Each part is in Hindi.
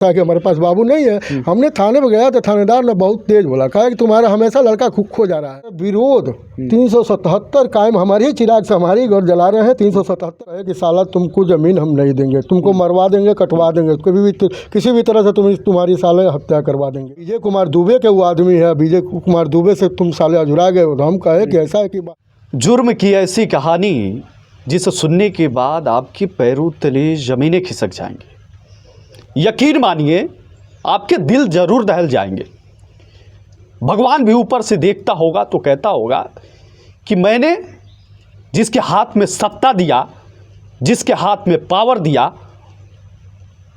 था कि हमारे पास बाबू नहीं है। हमने थाने में गया तो थानेदार ने बहुत तेज बोला, कहा कि तुम्हारा हमेशा लड़का खो जा रहा है। विरोध 377 कायम, हमारे ही चिराग से हमारी घर जला रहे हैं। 377 है कि साला तुमको ज़मीन हम नहीं देंगे, तुमको मरवा देंगे, कटवा देंगे, किसी भी तरह से तुम्हारी साले हत्या करवा देंगे। विजय कुमार दुबे के वो आदमी है, विजय कुमार दुबे से तुम साले अजुरा गए हो। तो हम कहे कि ऐसा है कि जुर्म की ऐसी कहानी जिसे सुनने के बाद आपके पैरों तले ज़मीनें खिसक जाएंगी। यकीन मानिए आपके दिल जरूर दहल जाएंगे। भगवान भी ऊपर से देखता होगा तो कहता होगा कि मैंने जिसके हाथ में सत्ता दिया, जिसके हाथ में पावर दिया,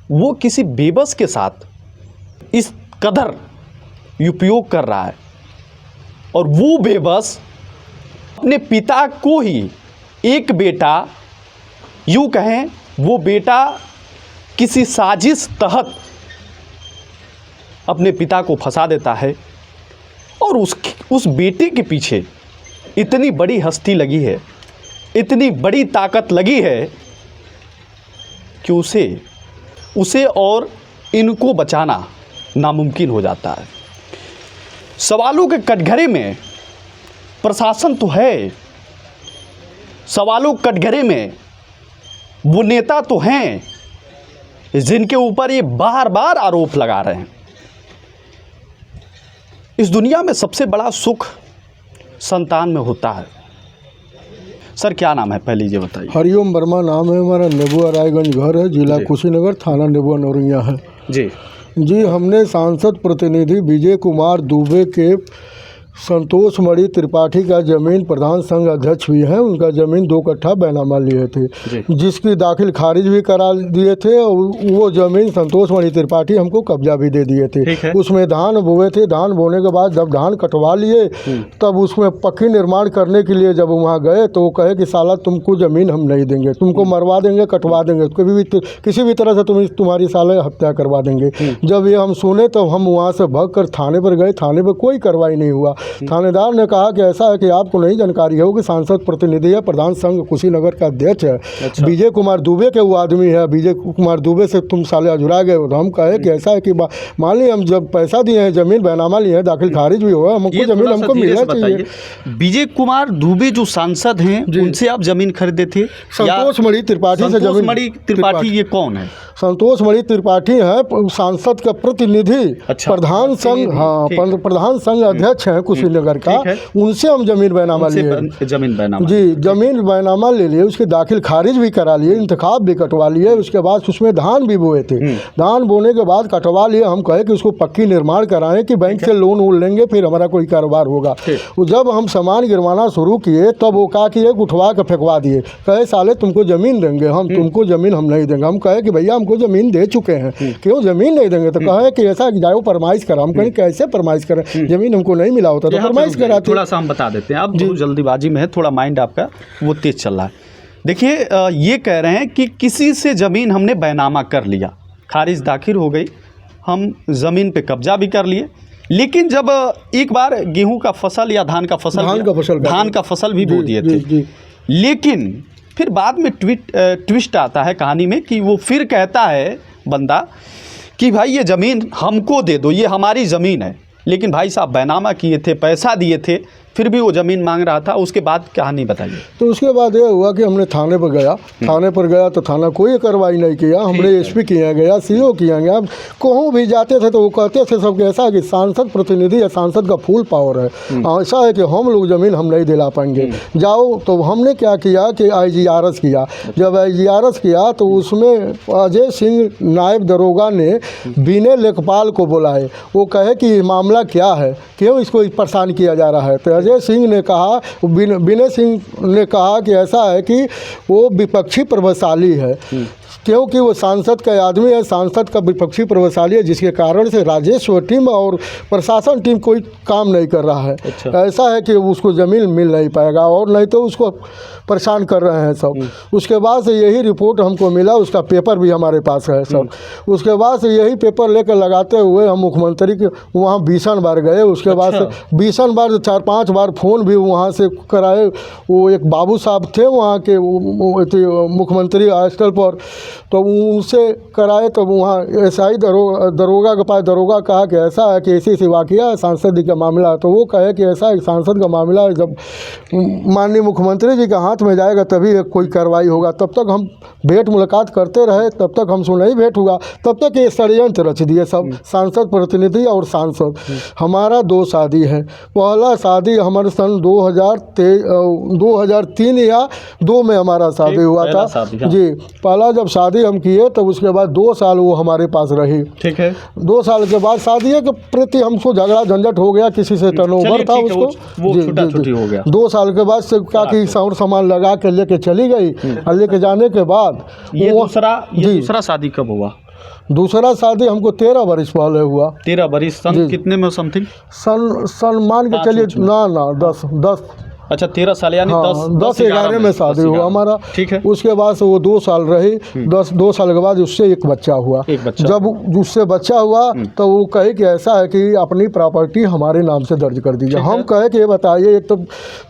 वो किसी बेबस के साथ इस कदर उपयोग कर रहा है। और वो बेबस अपने पिता को ही, एक बेटा, यूँ कहें वो बेटा किसी साजिश तहत अपने पिता को फंसा देता है। और उस बेटे के पीछे इतनी बड़ी हस्ती लगी है, इतनी बड़ी ताकत लगी है कि उसे और इनको बचाना नामुमकिन हो जाता है। सवालों के कटघरे में प्रशासन तो है, सवालों के कटघरे में वो नेता तो हैं जिनके ऊपर ये बार बार आरोप लगा रहे हैं। इस दुनिया में सबसे बड़ा सुख संतान में होता है। सर क्या नाम है, पहले ये बताइए। हरिओम वर्मा नाम है हमारा, नेबुआ रायगंज घर है, जिला कुशीनगर, थाना नेबुआ नौरंगिया है। जी हमने सांसद प्रतिनिधि विजय कुमार दुबे के संतोष मणि त्रिपाठी का ज़मीन प्रधान संघ अध्यक्ष भी हैं, उनका ज़मीन 2 कट्ठा बैनामा लिए थे, जिसकी दाखिल खारिज भी करा दिए थे। और वो ज़मीन संतोष मणि त्रिपाठी हमको कब्जा भी दे दिए थे। उसमें धान बोए थे, धान बोने के बाद जब धान कटवा लिए तब उसमें पक्की निर्माण करने के लिए जब वहाँ गए तो वो कहे कि साला तुमको ज़मीन हम नहीं देंगे, तुमको मरवा देंगे, कटवा देंगे, किसी भी तरह से तुम्हारी साले हत्या करवा देंगे। जब ये हम सुने तो हम वहाँ से भाग कर थाने पर गए। थाने पर कोई कार्रवाई नहीं हुआ। थानेदार ने कहा कि ऐसा है कि आपको नहीं जानकारी हो कि सांसद प्रतिनिधि है, प्रधान संघ कुशीनगर का अध्यक्ष है, विजय कुमार दुबे के वो आदमी है, विजय कुमार दुबे से तुम साले अजुरा गए हो। तो हम कहे कि ऐसा है कि मान ली हम जब पैसा दिए हैं, ज़मीन बैनामा लिए हैं, दाखिल खारिज भी हुआ, हमको ज़मीन हमको मिलना चाहिए। विजय कुमार दुबे जो सांसद हैं उनसे आप ज़मीन खरीदे थे? संतोष मणि त्रिपाठी से ज़मीन। मणि त्रिपाठी ये कौन है? संतोष मणि त्रिपाठी है सांसद का प्रतिनिधि, प्रधान संघ, हाँ प्रधान संघ अध्यक्ष हैं कुशीनगर का, उनसे हम ज़मीन बैनामा लिए। ज़मीन बैनामा जी ज़मीन बैनामा ले लिए, उसकी दाखिल खारिज भी करा लिए, इंतखाब भी कटवा लिए। उसके बाद उसमें धान भी बोए थे, धान बोने के बाद कटवा लिए। हम कहे कि उसको पक्की निर्माण कराएं कि बैंक से लोन वोन लेंगे, फिर हमारा कोई कारोबार होगा। जब हम सामान गिरवाना शुरू किए तब वो कहा कि एक उठवा कर फेंकवा दिए, कहे साले तुमको ज़मीन देंगे, हम तुमको ज़मीन हम नहीं देंगे। हम कहे कि भैया हमको ज़मीन दे चुके हैं, क्यों ज़मीन नहीं देंगे? तो कहे कि ऐसा जाओ फरमाइश करा। हम कहें कैसे फरमाइश करें, ज़मीन हमको नहीं मिला होता तो फरमाइश कराते। थोड़ा सा हम बता देते हैं, आप जल्दीबाजी में है, थोड़ा माइंड आपका वो तेज चल रहा है। देखिए ये कह रहे हैं कि किसी से ज़मीन हमने बैनामा कर लिया, खारिज दाखिल हो गई, हम ज़मीन पे कब्जा भी कर लिए, लेकिन जब एक बार गेहूं का फसल या धान का फसल भी बो दिए थे, लेकिन फिर बाद में ट्विस्ट आता है कहानी में कि वो फिर कहता है बंदा कि भाई ये ज़मीन हमको दे दो, ये हमारी ज़मीन है। लेकिन भाई साहब बैनामा किए थे, पैसा दिए थे, फिर भी वो ज़मीन मांग रहा था। उसके बाद कहानी बताइए। तो उसके बाद ये हुआ कि हमने थाने पर गया, तो थाना कोई कार्रवाई नहीं किया। हमने एसपी किया गया, सीओ किया गया, कहूँ भी जाते थे तो वो कहते थे सबके ऐसा कि सांसद प्रतिनिधि या सांसद का फुल पावर है, ऐसा है कि हम लोग ज़मीन हम नहीं दिला पाएंगे, जाओ। तो हमने क्या किया कि IGRS किया। जब IGRS किया तो उसमें अजय सिंह नायब दरोगा ने विनय लेखपाल को बुलाए। वो कहे कि मामला क्या है, क्यों इसको परेशान किया जा रहा है? तो अजय सिंह ने कहा, विनय सिंह ने कहा कि ऐसा है कि वो विपक्षी प्रभावशाली है, क्योंकि वो सांसद का आदमी है, सांसद का विपक्षी प्रभावशाली है, जिसके कारण से राजस्व टीम और प्रशासन टीम कोई काम नहीं कर रहा है। ऐसा है कि उसको ज़मीन मिल नहीं पाएगा, और नहीं तो उसको परेशान कर रहे हैं सब। उसके बाद से यही रिपोर्ट हमको मिला, उसका पेपर भी हमारे पास है सब। उसके बाद से यही पेपर लेकर लगाते हुए हम मुख्यमंत्री के वहाँ 20 बार गए। उसके बाद से 20 बार 4-5 बार फ़ोन भी वहाँ से कराए। वो एक बाबू साहब थे वहाँ के मुख्यमंत्री स्थल पर, तो उनसे कराए तो वहाँ एसआई दरोगा के पास दरोगा कहा कि ऐसा है कि ऐसी वाक़या है, सांसद जी का मामला है। तो वो कहे कि ऐसा एक सांसद का मामला है, जब माननीय मुख्यमंत्री जी के हाथ में जाएगा तभी कोई कार्रवाई होगा। तब तक हम भेंट मुलाकात करते रहे, तब तक हमसे नहीं भेंट हुआ, तब तक ये षड्यंत्र रच दिए सब सांसद प्रतिनिधि और सांसद। हमारा 2 शादी है। पहला शादी हमारे सन 2003 या 2 में हमारा शादी हुआ था जी। पहला जब शादी हम किए तब उसके बाद 2 साल वो हमारे पास रही। ठीक है। 2 साल के बाद शादी के प्रति हमको झगड़ा झंझट हो गया, किसी से टर्नओवर था उसको, वो छूटा-छूटी हो गया। 2 साल के बाद से क्या कि और सामान लगा के लेके चली गई। और लेके जाने के बाद ये दूसरा शादी कब हुआ? दूसरा शादी हमको 13 वर्ष पहले हुआ। 13 वर्ष सन कितने में समथिंग? सन मान के चलिए ना 10। अच्छा 13 साल यानी 10-11 में शादी हुआ हमारा। ठीक है। उसके बाद से वो 2 साल रही। 2 साल के बाद उससे एक बच्चा हुआ। जब उससे बच्चा हुआ तो वो कहे कि ऐसा है कि अपनी प्रॉपर्टी हमारे नाम से दर्ज कर दीजिए। हम कहे कि ये बताइए, एक तो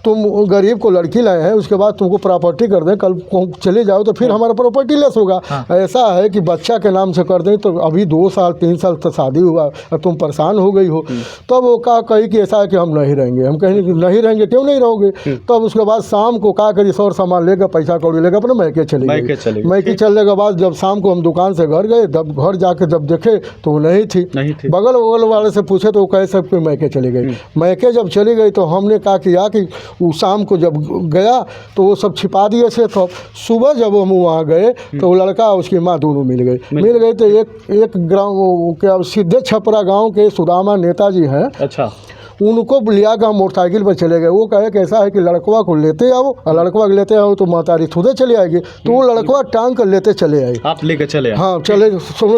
तुम गरीब को लड़की लाए हैं, उसके बाद तुमको प्रॉपर्टी कर दें, कल चले जाओ तो फिर हमारा प्रॉपर्टी लेस होगा। ऐसा है कि बच्चा के नाम से कर दें तो अभी 2 साल 3 साल तक शादी हुआ और तुम परेशान हो गई हो। तब वो कही कि ऐसा है कि हम नहीं रहेंगे। हम कहेंगे कि नहीं रहेंगे, क्यों नहीं रहोगे? तब उसके बाद शाम को क्या करी, सौर सामान लेकर पैसा कौड़ी लेकर अपने मैके चले गए। मैके चलने के बाद जब शाम को हम दुकान से घर गए, तब घर जाके जब देखे तो वो नहीं थी। बगल वाले से पूछे तो वो कहे सब कि मैके चली गई। मैके जब चली गई तो हमने क्या किया कि वो शाम को जब गया तो वो सब छिपा दिए थे। तो सुबह जब हम वहाँ गए तो वो लड़का उसकी माँ दोनों मिल गई। तो एक गाँव क्या सीधे छपरा गाँव के सुदामा नेताजी हैं। अच्छा। उनको लिया कर हम मोटरसाइकिल पर चले गए। वो कहे कैसा है कि लड़कवा को लेते आओ, और लड़कवा को लेते आओ तो महतारी खुदे चले आएगी। तो वो लड़कवा टांग कर लेते चले आए। आप लेकर चले आए? हाँ, चले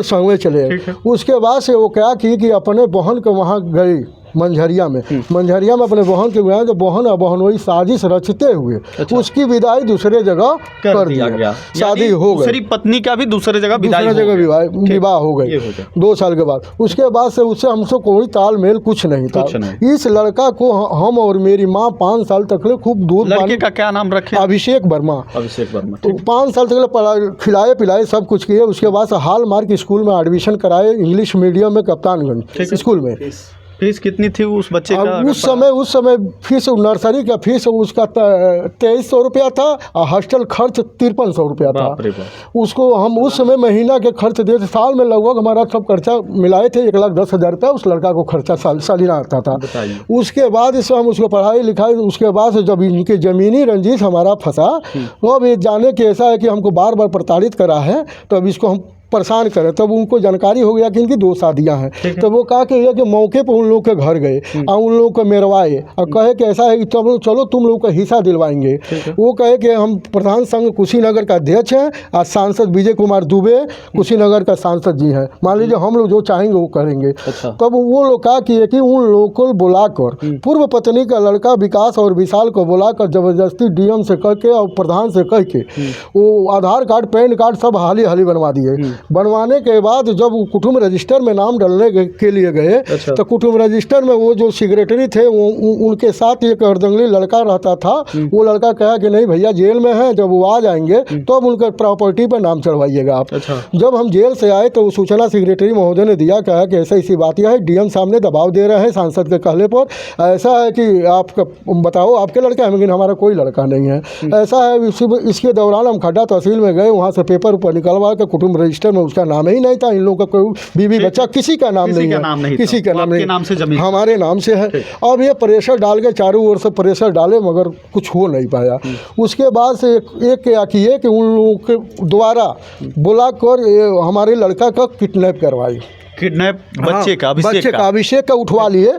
संग में चले आए। उसके बाद से वो क्या की कि अपने बहन के वहाँ गई मंझरिया में अपने बहन के गया। जो बहन वही साजिश रचते हुए उसकी विदाई दूसरे जगह कर दिया गया। शादी हो गई। दूसरी पत्नी का भी दूसरे जगह विवाह हो गई 2 साल के बाद। उसके बाद से उससे हमसे कोई तालमेल कुछ नहीं था। इस लड़का को हम और मेरी माँ 5 साल तक खूब दूध। लड़के का क्या नाम रखे? अभिषेक वर्मा। तो 5 साल तक खिलाए पिलाए सब कुछ किए। उसके बाद से हाल मार्क स्कूल में एडमिशन कराए, इंग्लिश मीडियम में, कप्तानगंज स्कूल में। फीस कितनी थी उस बच्चे का? उस समय फीस नर्सरी का फीस उसका 2300 रुपया था और हॉस्टल खर्च 5300 रुपया था। उसको हम उस समय महीना के खर्च दिए थे। साल में लगभग हमारा सब खर्चा मिलाए थे 1,10,000 रुपया उस लड़का को खर्चा सालिना आता था। उसके बाद इस हम उसको पढ़ाई लिखाई। उसके बाद से जब इनके ज़मीनी रंजिश हमारा फंसा तो अब ये जाने कि ऐसा है कि हमको बार बार प्रताड़ित करा है, तो अब इसको हम परेशान करें। तब उनको जानकारी हो गया कि इनकी 2 शादियां हैं। तो वो कहा कि मौके पर उन लोग के घर गए और उन लोगों को मेरवाए और कहे कि ऐसा है कि चलो तुम लोग का हिस्सा दिलवाएंगे। वो कहे कि हम प्रधान संघ कुशीनगर का अध्यक्ष हैं और सांसद विजय कुमार दुबे कुशीनगर का सांसद जी हैं, मान लीजिए हम लोग जो चाहेंगे वो करेंगे। तब वो लोग कहा कि उन लोगों को बुलाकर पूर्व पत्नी का लड़का विकास और विशाल को बुलाकर जबरदस्ती डीएम से कह के और प्रधान से कह के वो आधार कार्ड पैन कार्ड सब हाली बनवा दिए। बनवाने के बाद जब कुटुंब रजिस्टर में नाम डालने के लिए गए तो कुटुंब रजिस्टर में वो जो सेक्रेटरी थे उनके साथ एक अर्धंगली लड़का रहता था। वो लड़का कहा कि नहीं भैया जेल में है, जब वो आ जाएंगे तो अब उनका प्रॉपर्टी पर नाम चढ़वाइएगा आप। जब हम जेल से आए तो सूचना सेक्रेटरी महोदय ने दिया, कहा कि ऐसी बात यह है डीएम सामने दबाव दे रहे हैं सांसद के कहले पर। ऐसा है कि आप बताओ आपके लड़का है, लेकिन हमारा कोई लड़का नहीं है। ऐसा है इसके दौरान हम खड्डा तहसील में गए, वहाँ से पेपर ऊपर निकलवा के कुटुंब रजिस्टर में उसका नाम ही नहीं था। इन लोगों का कोई बीवी बच्चा किसी का नाम नहीं है, किसी का नाम नहीं, हमारे नाम से है। अब ये प्रेशर डाल के चारों ओर से प्रेशर डाले मगर कुछ हो नहीं पाया। उसके बाद से एक क्या किए कि उन लोगों के द्वारा बुला कर हमारे लड़का का किडनैप करवाई। बच्चे का अभिषेक का उठवा लिए।